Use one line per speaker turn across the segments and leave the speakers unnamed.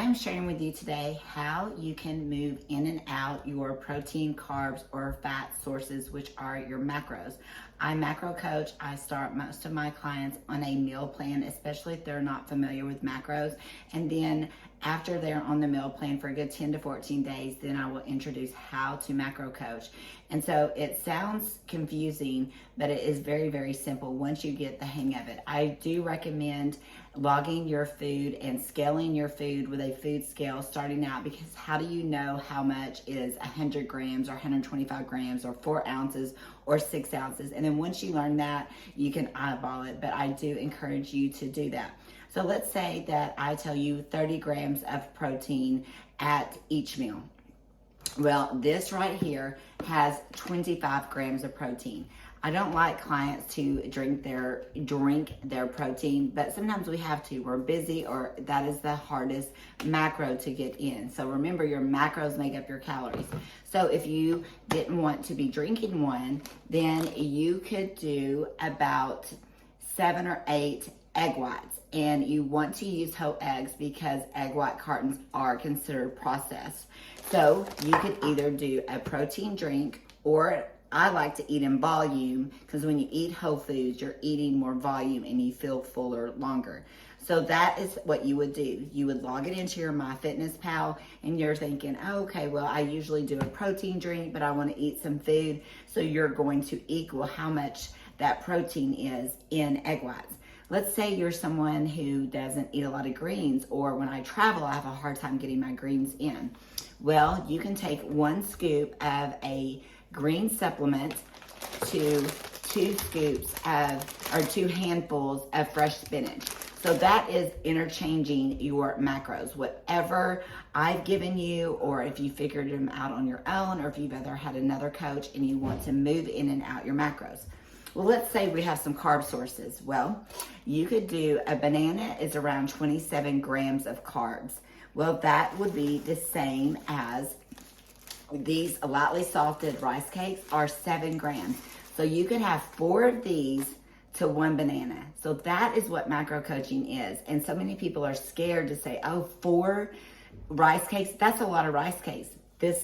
I'm sharing with you today how you can move in and out your protein, carbs, or fat sources, which are your macros. I'm macro coach. I start most of my clients on a meal plan, especially if they're not familiar with macros. And then after they're on the meal plan for a good 10 to 14 days, then I will introduce how to macro coach. And so it sounds confusing, but it is very, very simple once you get the hang of it. I do recommend logging your food and scaling your food with a food scale starting out, because how do you know how much is 100 grams or 125 grams or 4 ounces or 6 ounces? And then once you learn that, you can eyeball it, but I do encourage you to do that. So let's say that I tell you 30 grams of protein at each meal. Well, this right here has 25 grams of protein. I don't like clients to drink their protein, but sometimes we have to. We're busy, or that is the hardest macro to get in. So remember, your macros make up your calories. So if you didn't want to be drinking one, then you could do about 7 or 8 egg whites. And you want to use whole eggs because egg white cartons are considered processed. So you could either do a protein drink, or I like to eat in volume, because when you eat whole foods, you're eating more volume and you feel fuller longer. So that is what you would do. You would log it into your MyFitnessPal, and you're thinking, oh, okay, well, I usually do a protein drink, but I want to eat some food. So you're going to equal how much that protein is in egg whites. Let's say you're someone who doesn't eat a lot of greens, or when I travel, I have a hard time getting my greens in. Well, you can take 1 scoop of a green supplement to 2 scoops of, or 2 handfuls of fresh spinach. So that is interchanging your macros. Whatever I've given you, or if you figured them out on your own, or if you've ever had another coach and you want to move in and out your macros. Well, let's say we have some carb sources. Well, you could do a banana is around 27 grams of carbs. Well, that would be the same as these lightly salted rice cakes are 7 grams. So you could have 4 of these to 1 banana. So that is what macro coaching is. And so many people are scared to say, oh, 4 rice cakes, that's a lot of rice cakes.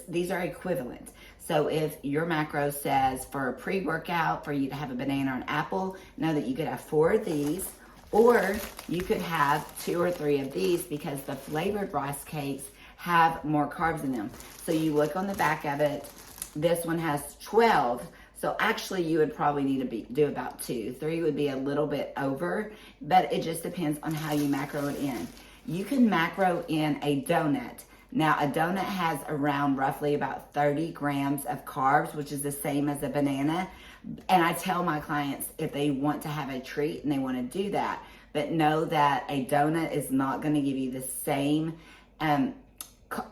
These are equivalent. So if your macro says for a pre-workout for you to have a banana or an apple, know that you could have 4 of these, or you could have 2 or 3 of these, because the flavored rice cakes have more carbs in them. So you look on the back of it, this one has 12. So actually you would probably need to do about 2. 3 would be a little bit over, but it just depends on how you macro it in. You can macro in a donut. Now, a donut has around roughly about 30 grams of carbs, which is the same as a banana. And I tell my clients if they want to have a treat and they want to do that, but know that a donut is not going to give you the same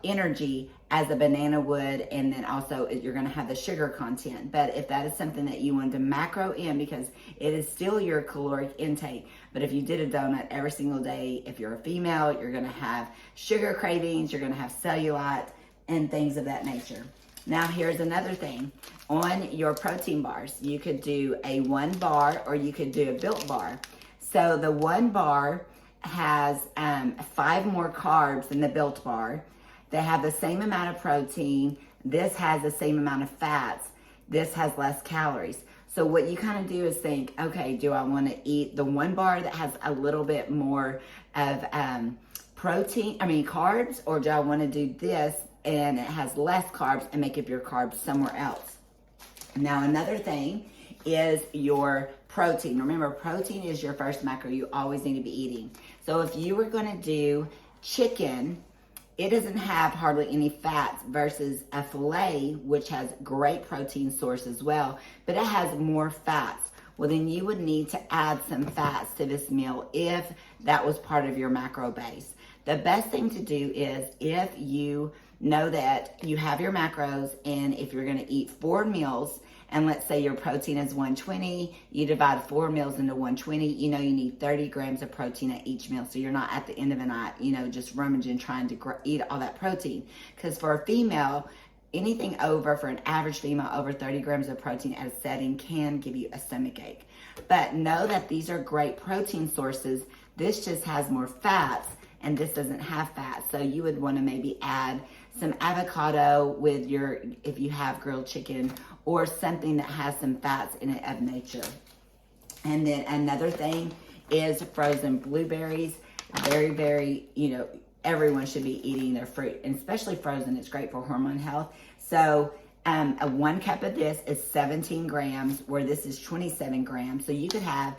energy as a banana would, and then also you're going to have the sugar content. But if that is something that you want to macro in, because it is still your caloric intake, but if you did a donut every single day, if you're a female, you're going to have sugar cravings, you're going to have cellulite and things of that nature. Now here's another thing. On your protein bars, you could do a 1 bar, or you could do a Built bar. So the 1 bar has 5 more carbs than the Built bar. They have the same amount of protein. This has the same amount of fats. This has less calories. So what you kind of do is think, okay, do I want to eat the 1 bar that has a little bit more of carbs, or do I want to do this and it has less carbs and make up your carbs somewhere else? Now, another thing is your protein. Remember, protein is your first macro you always need to be eating. So if you were going to do chicken, it doesn't have hardly any fats versus a filet, which has great protein source as well, but it has more fats. Well, then you would need to add some fats to this meal if that was part of your macro base. The best thing to do is, if you know that you have your macros, and if you're going to eat 4 meals, and let's say your protein is 120, you divide 4 meals into 120, you know you need 30 grams of protein at each meal. So you're not at the end of the night, just rummaging trying to eat all that protein. Because for a female, anything over, for an average female, over 30 grams of protein at a setting can give you a stomach ache. But know that these are great protein sources. This just has more fats and this doesn't have fat. So you would want to maybe add some avocado with if you have grilled chicken, or something that has some fats in it of nature. And then another thing is frozen blueberries. Very, very, everyone should be eating their fruit, and especially frozen. It's great for hormone health. So a 1 cup of this is 17 grams, where this is 27 grams. So you could have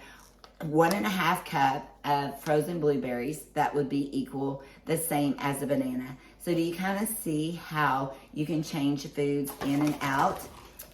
1.5 cup of frozen blueberries. That would be equal the same as a banana. So do you kind of see how you can change foods in and out?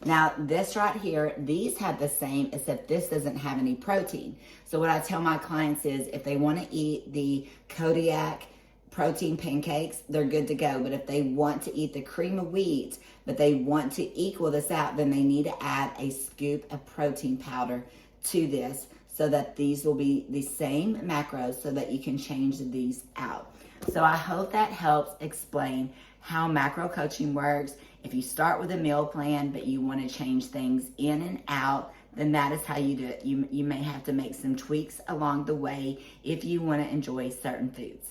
Now this right here, these have the same, except this doesn't have any protein. So what I tell my clients is, if they want to eat the Kodiak protein pancakes, they're good to go. But if they want to eat the cream of wheat, but they want to equal this out, then they need to add a scoop of protein powder to this, so that these will be the same macros, so that you can change these out. So I hope that helps explain how macro coaching works. If you start with a meal plan, but you want to change things in and out, then that is how you do it. You may have to make some tweaks along the way if you want to enjoy certain foods.